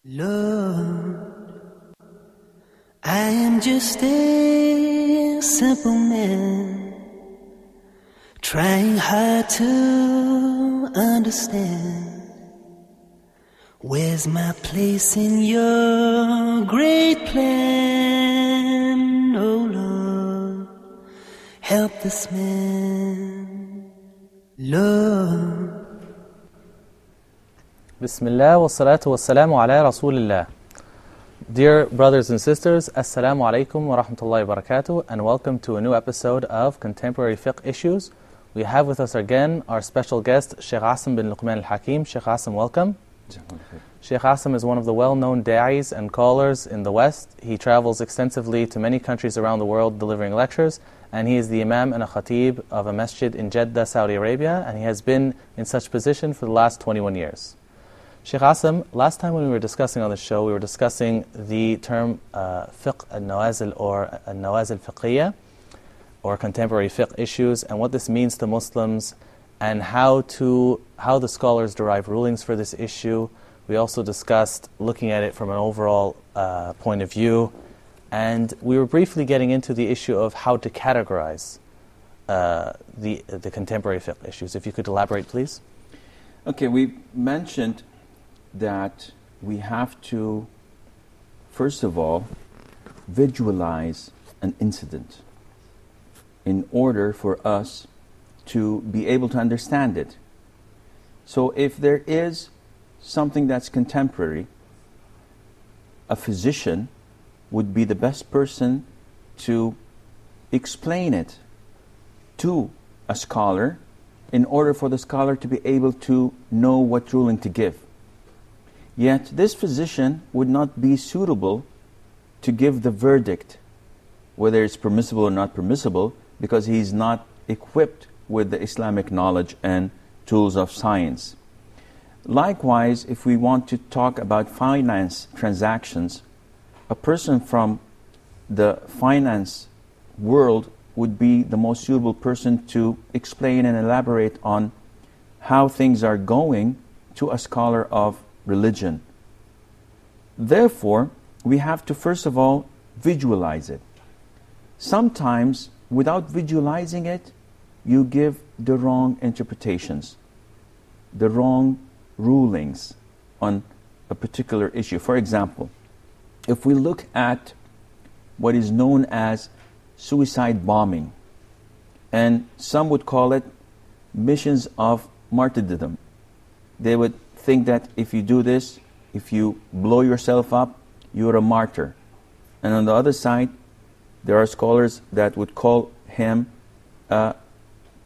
Lord, I am just a simple man, trying hard to understand. Where's my place in your great plan? Oh Lord, help this man. Lord. Bismillah wa salatu wa salamu ala Rasulillah. Dear brothers and sisters, Assalamu alaikum wa rahmatullahi wa barakatuh, and welcome to a new episode of Contemporary Fiqh Issues. We have with us again our special guest, Sheikh Asim bin Luqman al-Hakim. Sheikh Asim, welcome. Sheikh Asim is one of the well-known da'is and callers in the West. He travels extensively to many countries around the world delivering lectures, and he is the imam and a khatib of a masjid in Jeddah, Saudi Arabia, and he has been in such position for the last 21 years. Sheikh Asim, last time when we were discussing on the show, we were discussing the term fiqh al-nawazil or al-nawazil fiqhiyya, or contemporary fiqh issues, and what this means to Muslims, and how the scholars derive rulings for this issue. We also discussed looking at it from an overall point of view, and we were briefly getting into the issue of how to categorize the contemporary fiqh issues. If you could elaborate, please. Okay, we mentioned that we have to, first of all, visualize an incident in order for us to be able to understand it. So if there is something that's contemporary, a physician would be the best person to explain it to a scholar in order for the scholar to be able to know what ruling to give. Yet this physician would not be suitable to give the verdict, whether it's permissible or not permissible, because he's not equipped with the Islamic knowledge and tools of science. Likewise, if we want to talk about finance transactions, a person from the finance world would be the most suitable person to explain and elaborate on how things are going to a scholar of religion. Therefore, we have to first of all visualize it. Sometimes, without visualizing it, you give the wrong interpretations, the wrong rulings on a particular issue. For example, if we look at what is known as suicide bombing, and some would call it missions of martyrdom. They would think that if you do this, if you blow yourself up, you're a martyr. And on the other side, there are scholars that would call him a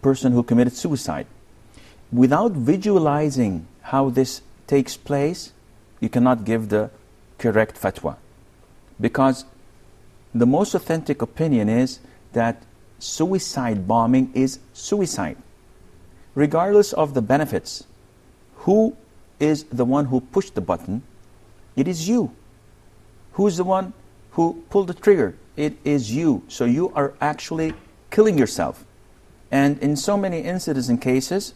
person who committed suicide. Without visualizing how this takes place, you cannot give the correct fatwa. Because the most authentic opinion is that suicide bombing is suicide. Regardless of the benefits, who is the one who pushed the button? It is you. Who's the one who pulled the trigger? It is you. So you are actually killing yourself. And in so many incidents and cases,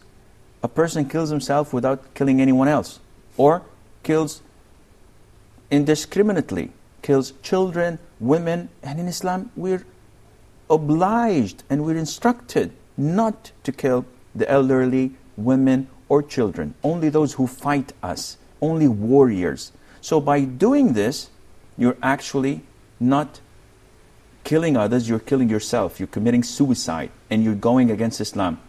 a person kills himself without killing anyone else, or kills indiscriminately, kills children, women. And in Islam, we're obliged and we're instructed not to kill the elderly, women, or children. Only those who fight us, only warriors. So by doing this, you're actually not killing others, you're killing yourself. You're committing suicide and you're going against Islam.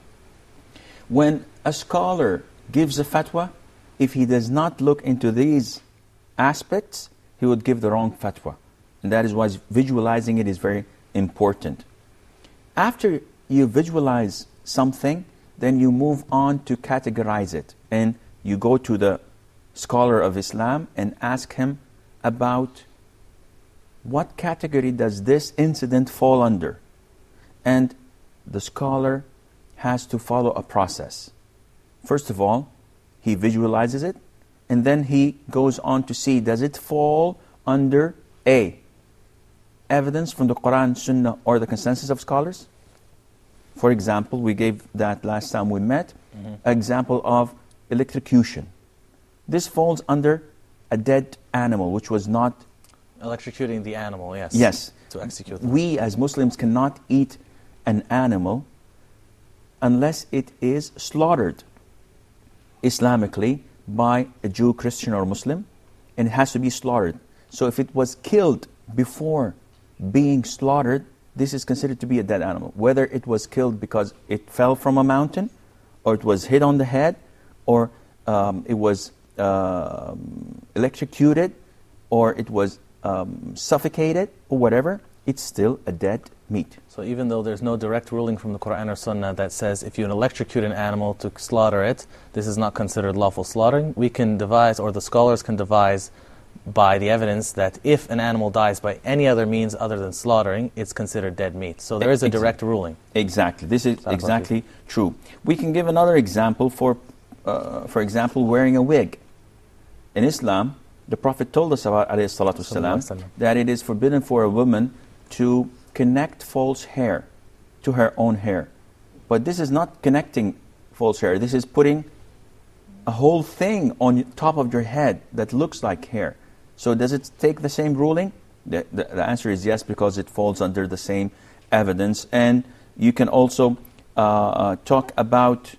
When a scholar gives a fatwa, if he does not look into these aspects, he would give the wrong fatwa. And that is why visualizing it is very important. After you visualize something, then you move on to categorize it. And you go to the scholar of Islam and ask him about what category does this incident fall under. And the scholar has to follow a process. First of all, he visualizes it, and then he goes on to see, does it fall under A, evidence from the Quran, Sunnah, or the consensus of scholars? For example, we gave that last time we met, example of electrocution. This falls under a dead animal, which was not... Electrocuting the animal, yes. Yes. To execute them. We as Muslims cannot eat an animal unless it is slaughtered Islamically by a Jew, Christian or Muslim, and it has to be slaughtered. So if it was killed before being slaughtered, this is considered to be a dead animal. Whether it was killed because it fell from a mountain, or it was hit on the head, or it was electrocuted, or it was suffocated, or whatever, it's still a dead meat. So even though there's no direct ruling from the Quran or Sunnah that says if you electrocute an animal to slaughter it, this is not considered lawful slaughtering, we can devise, or the scholars can devise by the evidence that if an animal dies by any other means other than slaughtering, it's considered dead meat. So there is a direct ruling. Exactly. This is exactly true. We can give another example for example, wearing a wig. In Islam, the Prophet told us about, alayhi salatu wasalam, that it is forbidden for a woman to connect false hair to her own hair. But this is not connecting false hair. This is putting a whole thing on top of your head that looks like hair. So does it take the same ruling? The answer is yes, because it falls under the same evidence. And you can also talk about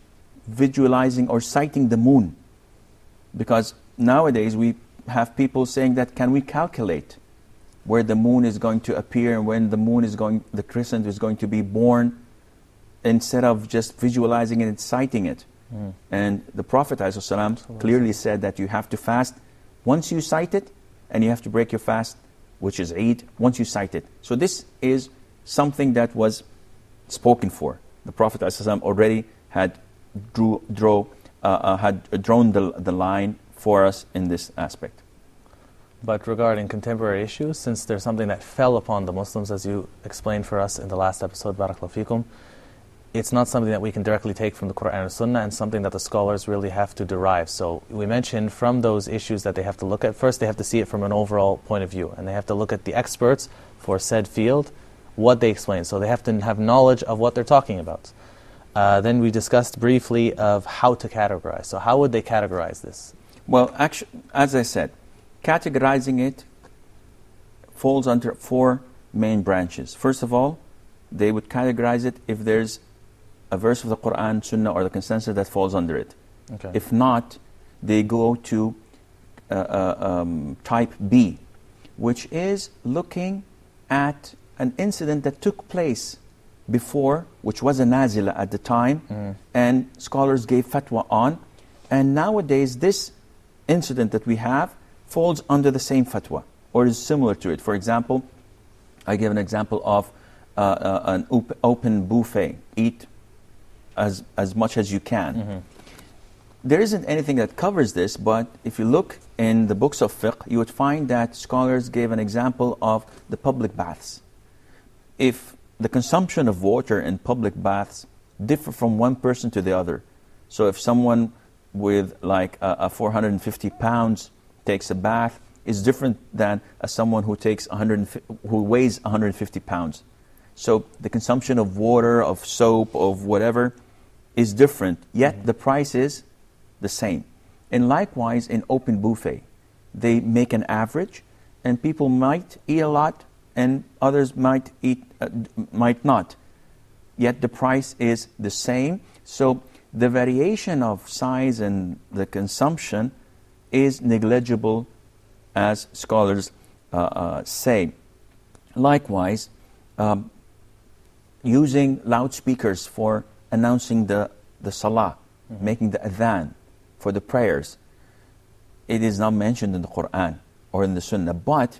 visualizing or sighting the moon. Because nowadays we have people saying that, can we calculate where the moon is going to appear and when the moon is going, the crescent is going to be born, instead of just visualizing it and sighting it. And the Prophet ﷺ clearly said that you have to fast once you sight it, and you have to break your fast, which is Eid, once you sight it. So this is something that was spoken for. The Prophet ﷺ already had drawn the line for us in this aspect. But regarding contemporary issues, since there's something that fell upon the Muslims, as you explained for us in the last episode, Barakallahu Fikum, it's not something that we can directly take from the Quran or Sunnah, and something that the scholars really have to derive. So we mentioned from those issues that they have to look at, first they have to see it from an overall point of view, and they have to look at the experts for said field, what they explain. So they have to have knowledge of what they're talking about. Then we discussed briefly of how to categorize. So how would they categorize this? Well, actually, as I said, categorizing it falls under 4 main branches. First of all, they would categorize it if there's a verse of the Quran, Sunnah, or the consensus that falls under it. Okay. If not, they go to type B, which is looking at an incident that took place before, which was a nazila at the time, and scholars gave fatwa on. And nowadays, this incident that we have falls under the same fatwa, or is similar to it. For example, I give an example of an open buffet. Eat as much as you can. There isn't anything that covers this, but if you look in the books of fiqh, you would find that scholars gave an example of the public baths. If the consumption of water in public baths differ from one person to the other, so if someone with like a 450 pounds takes a bath, is different than someone who takes who weighs 150 pounds. So the consumption of water, of soap, of whatever is different, yet the price is the same. And likewise in open buffet, they make an average, and people might eat a lot and others might not. Yet the price is the same. So the variation of size and the consumption is negligible, as scholars say. Likewise, using loudspeakers for announcing the salah, making the adhan for the prayers, it is not mentioned in the Quran or in the Sunnah, but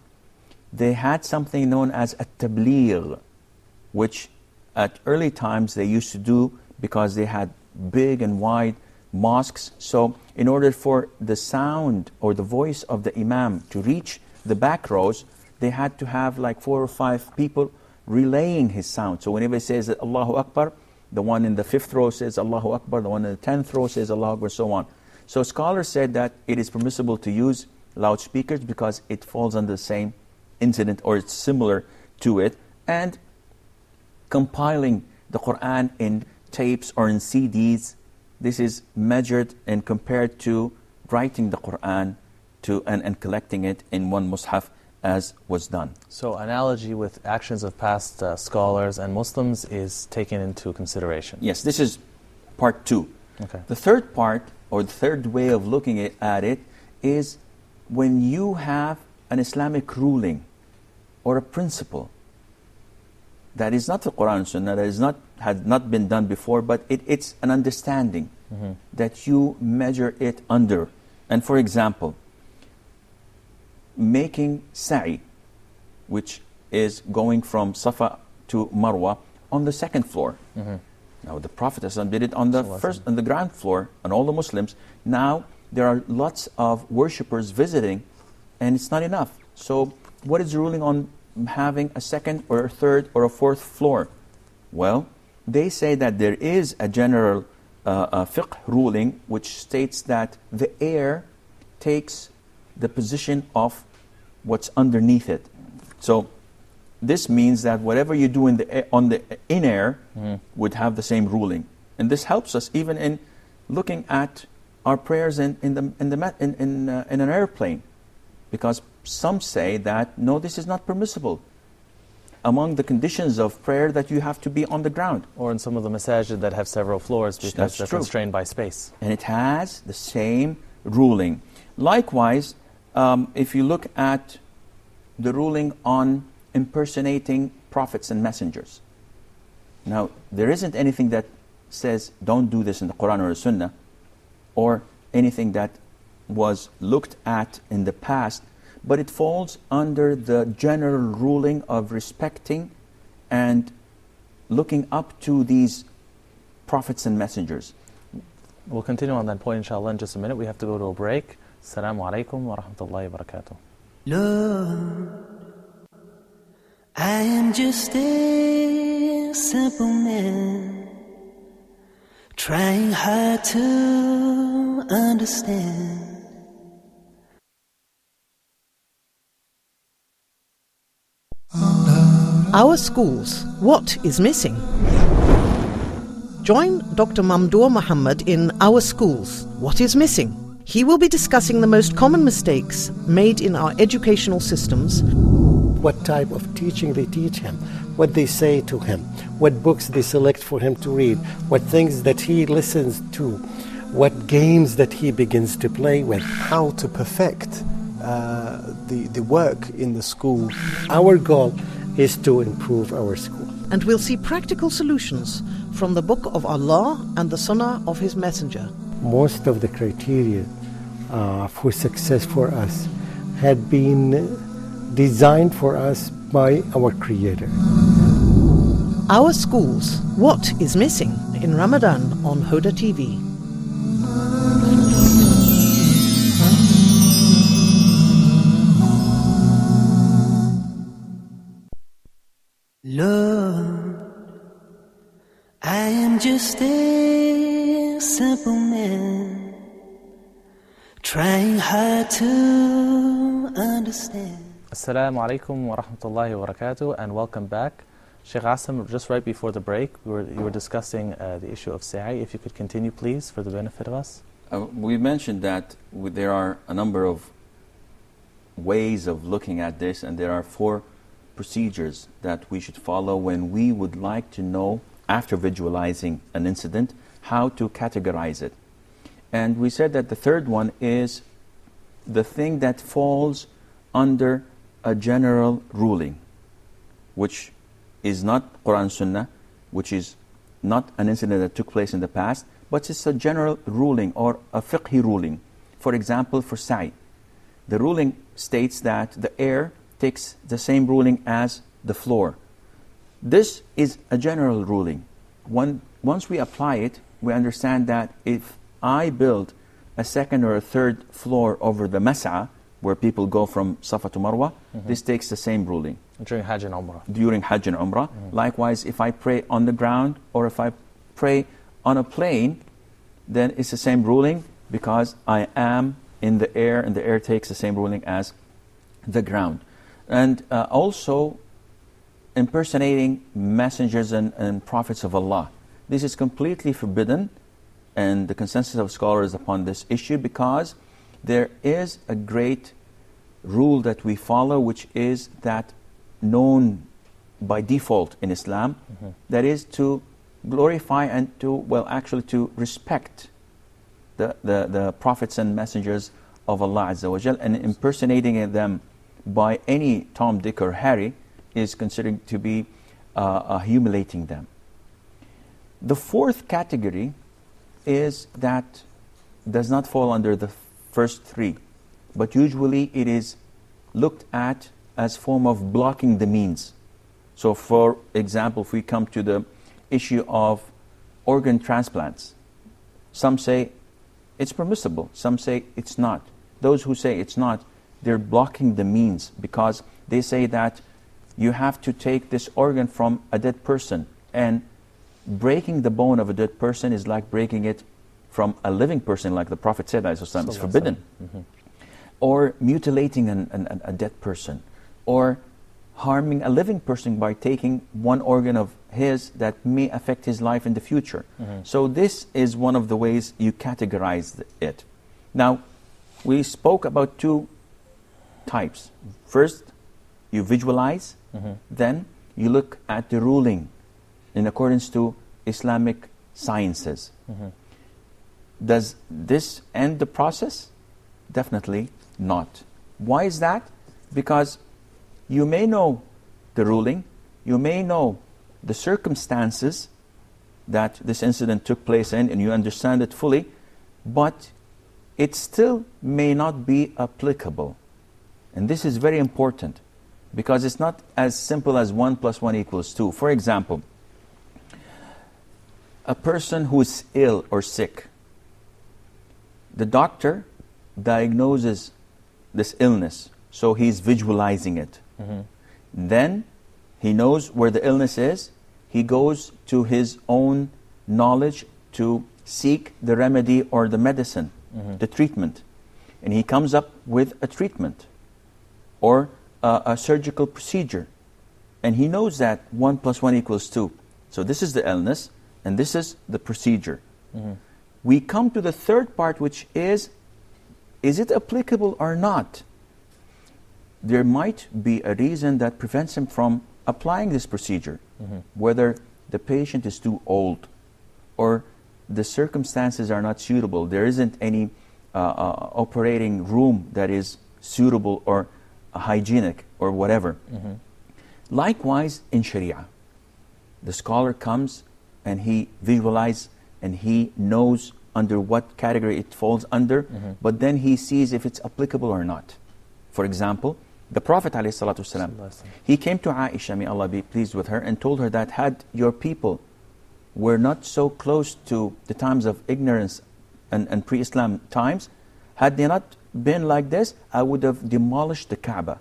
they had something known as a tabligh, which at early times they used to do because they had big and wide mosques. So in order for the sound or the voice of the imam to reach the back rows, they had to have like 4 or 5 people relaying his sound. So whenever he says Allahu Akbar, the one in the 5th row says Allahu Akbar, the one in the 10th row says Allahu Akbar, so on. So scholars said that it is permissible to use loudspeakers because it falls under the same incident, or it's similar to it. And compiling the Quran in tapes or in CDs, this is measured and compared to writing the Quran and collecting it in one mushaf as was done. So analogy with actions of past scholars and Muslims is taken into consideration. Yes, this is part 2. Okay. The third part, or the third way of looking at it, is when you have an Islamic ruling or a principle that is not the Quran and Sunnah, that had not been done before, but it's an understanding that you measure it under. And for example, making sa'i, which is going from Safa to Marwa on the second floor. Now the Prophet did it on the on the ground floor, and all the Muslims. Now there are lots of worshippers visiting, and it's not enough. So what is the ruling on having a second or a third or a fourth floor? Well, they say that there is a general fiqh ruling which states that the air takes the position of what's underneath it. So this means that whatever you do on the in air would have the same ruling, and this helps us even in looking at our prayers in an airplane, because some say that no, this is not permissible. Among the conditions of prayer that you have to be on the ground, or in some of the masajid that have several floors because they're constrained by space, and it has the same ruling. Likewise, if you look at the ruling on impersonating prophets and messengers. Now, there isn't anything that says don't do this in the Quran or the Sunnah, or anything that was looked at in the past, but it falls under the general ruling of respecting and looking up to these prophets and messengers. We'll continue on that point inshallah in just a minute. We have to go to a break. Assalamu alaikum wa rahmatullahi wa barakatuh. Lord, I am just a simple man, trying hard to understand. Our schools, what is missing? Join Dr. Mamdoor Muhammad in Our Schools, What is Missing? He will be discussing the most common mistakes made in our educational systems. What type of teaching they teach him, what they say to him, what books they select for him to read, what things that he listens to, what games that he begins to play with. How to perfect the work in the school. Our goal is to improve our school. And we'll see practical solutions from the Book of Allah and the Sunnah of His Messenger. Most of the criteria for success for us had been designed for us by our Creator. Our Schools, What is Missing? In Ramadan on Huda TV. Lord, I am just a simple man, trying hard to understand. Assalamu alaikum wa rahmatullahi wa barakatuh, and welcome back. Sheikh Asim, just right before the break, you were discussing the issue of sa'i. If you could continue, please, for the benefit of us. We mentioned that there are a number of ways of looking at this, and there are 4 procedures that we should follow when we would like to know, after visualizing an incident, how to categorize it. And we said that the third one is the thing that falls under a general ruling, which is not Quran Sunnah, which is not an incident that took place in the past, but it's a general ruling or a fiqhi ruling. For example, for sa'i, the ruling states that the air takes the same ruling as the floor. This is a general ruling. Once we apply it, we understand that if I build a second or a third floor over the mas'a, where people go from Safa to Marwa, this takes the same ruling. During Hajj and Umrah. During Hajj and Umrah. Likewise, if I pray on the ground or if I pray on a plane, then it's the same ruling because I am in the air, and the air takes the same ruling as the ground. And also impersonating messengers and prophets of Allah. This is completely forbidden, and the consensus of scholars upon this issue, because there is a great rule that we follow, which is that known by default in Islam, that is to glorify and to respect the prophets and messengers of Allah Azza wa Jal, and impersonating them by any Tom, Dick or Harry is considered to be humiliating them. The fourth category is that does not fall under the first three, but usually it is looked at as form of blocking the means. So for example, if we come to the issue of organ transplants, some say it's permissible, some say it's not. Those who say it's not, they're blocking the means, because they say that you have to take this organ from a dead person, and breaking the bone of a dead person is like breaking it from a living person, like the Prophet said, is forbidden. Or mutilating a dead person, or harming a living person by taking one organ of his that may affect his life in the future. So this is one of the ways you categorize it. Now, we spoke about two types. First, you visualize, then you look at the ruling in accordance to Islamic sciences. Does this end the process? Definitely not. Why is that? Because you may know the ruling, you may know the circumstances that this incident took place in, and you understand it fully, but it still may not be applicable. And this is very important, because it's not as simple as 1 + 1 = 2. For example, a person who is ill or sick, the doctor diagnoses this illness, so he's visualizing it. Then he knows where the illness is. He goes to his own knowledge to seek the remedy or the medicine, the treatment. And he comes up with a treatment or a surgical procedure. And he knows that 1 + 1 = 2. So this is the illness, and this is the procedure. We come to the third part, which is it applicable or not? There might be a reason that prevents him from applying this procedure, whether the patient is too old or the circumstances are not suitable. There isn't any operating room that is suitable or hygienic or whatever. Likewise, in Sharia, the scholar comes and he visualizes and he knows under what category it falls under, but then he sees if it's applicable or not. For example, the Prophet ﷺ, he came to Aisha, may Allah be pleased with her, and told her that had your people were not so close to the times of ignorance and pre-Islam times, had they not been like this, I would have demolished the Kaaba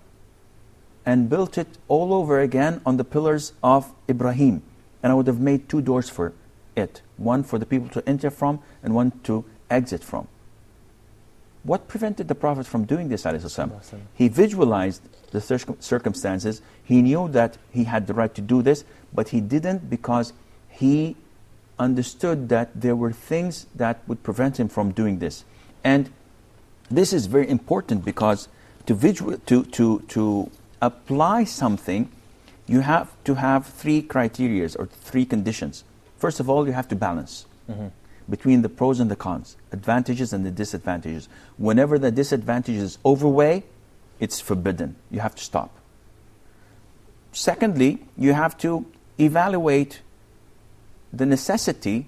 and built it all over again on the pillars of Ibrahim, and I would have made 2 doors for it, one for the people to enter from and one to exit from. What prevented the Prophet from doing this? He visualized the circumstances. He knew that he had the right to do this, but he didn't, because he understood that there were things that would prevent him from doing this. And this is very important, because to apply something, you have to have 3 criteria or 3 conditions. First of all, you have to balance between the pros and the cons, advantages and the disadvantages. Whenever the disadvantages overweigh, it's forbidden. You have to stop. Secondly, you have to evaluate the necessity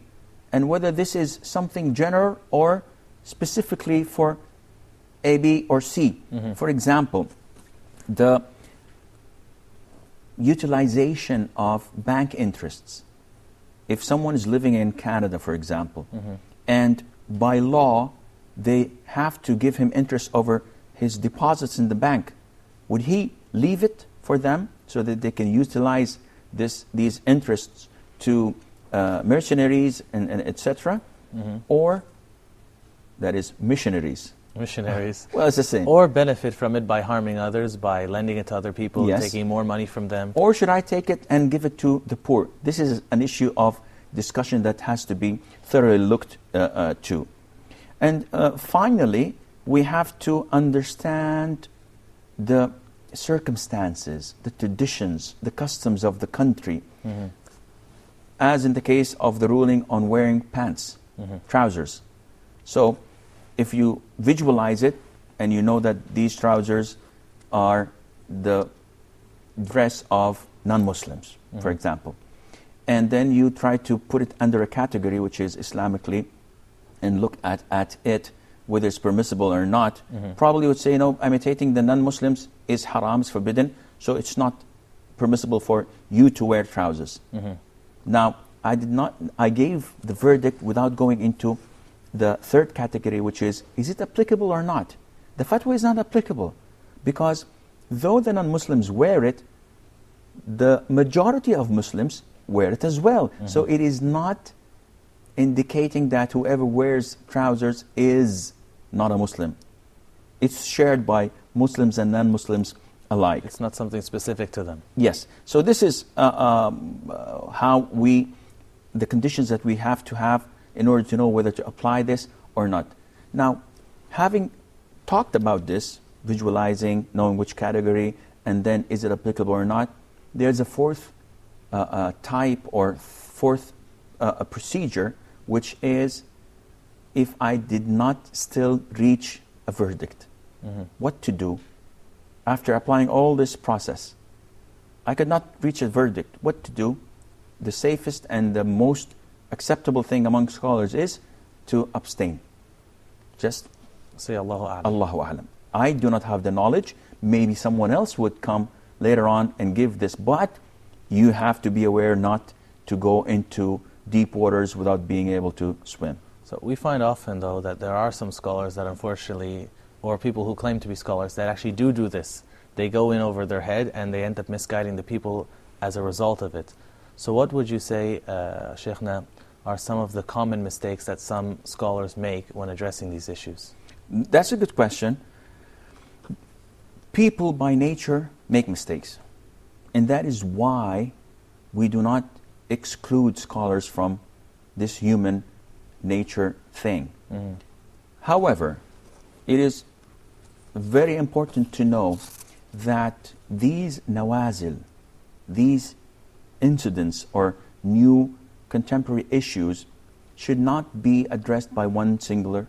and whether this is something general or specifically for A, B, or C. For example, the utilization of bank interests. If someone is living in Canada, for example, and by law they have to give him interest over his deposits in the bank, would he leave it for them so that they can utilize these interests to mercenaries and etc., or that is missionaries? Well, it's the same. Or benefit from it by harming others, by lending it to other people, Yes. taking more money from them. Or should I take it and give it to the poor? This is an issue of discussion that has to be thoroughly looked to. And finally, we have to understand the circumstances, the traditions, the customs of the country, as in the case of the ruling on wearing pants, trousers. So if you visualize it and you know that these trousers are the dress of non-Muslims, for example, and then you try to put it under a category which is Islamically, and look at it, whether it's permissible or not, probably would say, no, imitating the non-Muslims is haram, is forbidden, so it's not permissible for you to wear trousers. Now, I gave the verdict without going into the third category, which is it applicable or not? The fatwa is not applicable, because though the non-Muslims wear it, the majority of Muslims wear it as well. So it is not indicating that whoever wears trousers is not a Muslim. It's shared by Muslims and non-Muslims alike. It's not something specific to them. Yes. So this is how the conditions that we have to have in order to know whether to apply this or not. Now, having talked about this, visualizing, knowing which category, and then is it applicable or not, there's a fourth type or fourth procedure, which is if I did not still reach a verdict. What to do after applying all this process? I could not reach a verdict. What to do? The safest and the most acceptable thing among scholars is to abstain. Just say Allahu A'lam. Allahu A'lam. I do not have the knowledge. Maybe someone else would come later on and give this, but you have to be aware not to go into deep waters without being able to swim. So we find often, though, that there are some scholars that unfortunately, or people who claim to be scholars, that actually do this. They go in over their head and they end up misguiding the people as a result of it. So what would you say, Shaykhna, are some of the common mistakes that some scholars make when addressing these issues? That's a good question. People by nature make mistakes. And that is why we do not exclude scholars from this human nature thing. However, it is very important to know that these nawazil, these incidents or new contemporary issues should not be addressed by one single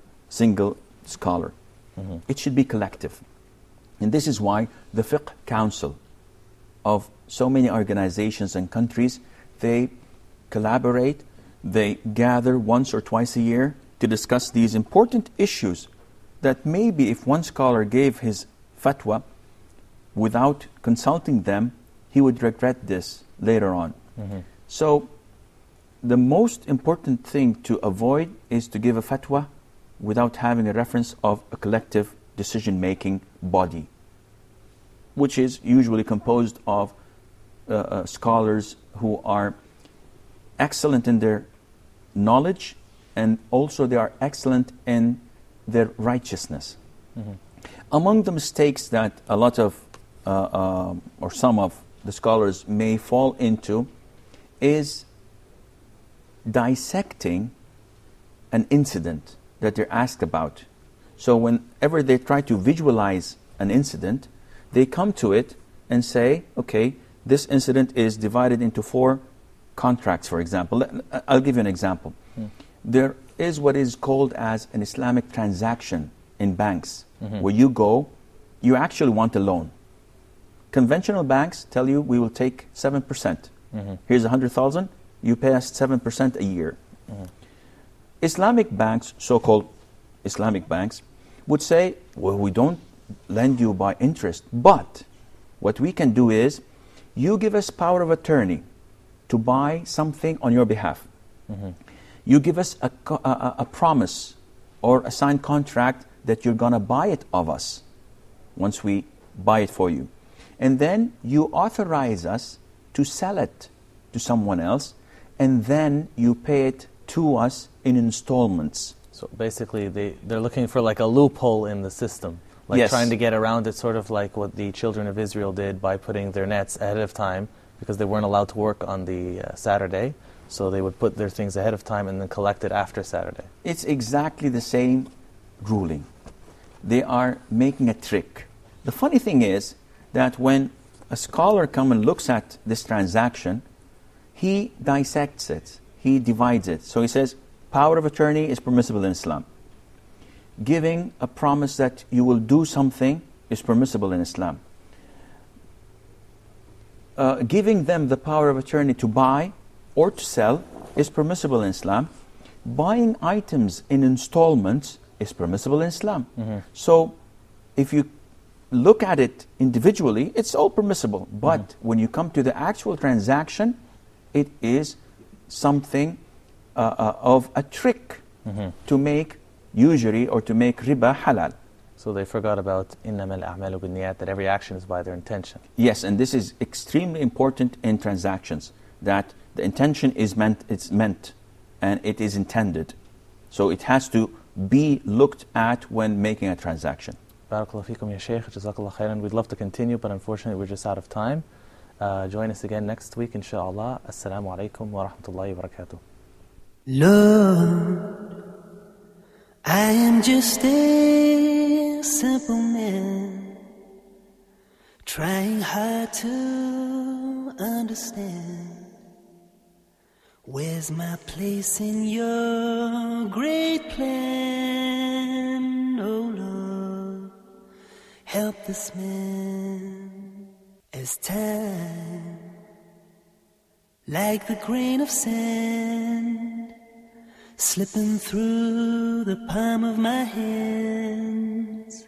scholar. It should be collective. And this is why the fiqh council of so many organizations and countries, they collaborate, they gather once or twice a year to discuss these important issues that maybe if one scholar gave his fatwa without consulting them, he would regret this later on. So the most important thing to avoid is to give a fatwa without having a reference of a collective decision-making body, which is usually composed of scholars who are excellent in their knowledge, and also they are excellent in their righteousness. Among the mistakes that a lot of or some of the scholars may fall into is dissecting an incident that they're asked about. So whenever they try to visualize an incident, they come to it and say, okay, this incident is divided into 4 contracts, for example. I'll give you an example. There is what is called as an Islamic transaction in banks, where you go, you actually want a loan. Conventional banks tell you, we will take 7%. Here's 100,000, you pay us 7% a year. Islamic banks, so-called Islamic banks, would say, well, we don't lend you by interest, but what we can do is, you give us power of attorney to buy something on your behalf. You give us a promise or a signed contract that you're going to buy it of us once we buy it for you. And then you authorize us to sell it to someone else, and then you pay it to us in installments. So basically they're looking for like a loophole in the system, like trying to get around it, sort of like what the children of Israel did by putting their nets ahead of time, because they weren't allowed to work on the Saturday, so they would put their things ahead of time and then collect it after Saturday. It's exactly the same ruling. they are making a trick. The funny thing is that when a scholar comes and looks at this transaction, he dissects it, he divides it. So he says, power of attorney is permissible in Islam. Giving a promise that you will do something is permissible in Islam. Giving them the power of attorney to buy or to sell is permissible in Islam. Buying items in installments is permissible in Islam. So if you look at it individually, it's all permissible. But when you come to the actual transaction, it is something of a trick to make usury or to make riba halal. So they forgot about إِنَّمَا الْأَعْمَالُ بِالنِّيَّاتِ, that every action is by their intention. Yes, and this is extremely important in transactions, that the intention is meant, it's meant, and it is intended. So it has to be looked at when making a transaction. Barakallahu feekum ya Shaykh, Jazakallah khairan. We'd love to continue, but unfortunately we're just out of time. Join us again next week, inshaAllah. Assalamu alaikum wa rahmatullahi wa barakatuh. Lord, I am just a simple man, trying hard to understand. Where's my place in your great plan? Oh Lord, help this man as time, like the grain of sand, slipping through the palm of my hands.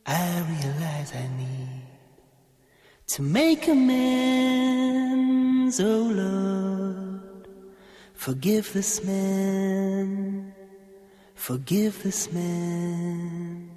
I realize I need to make amends. Oh Lord, forgive this man, forgive this man.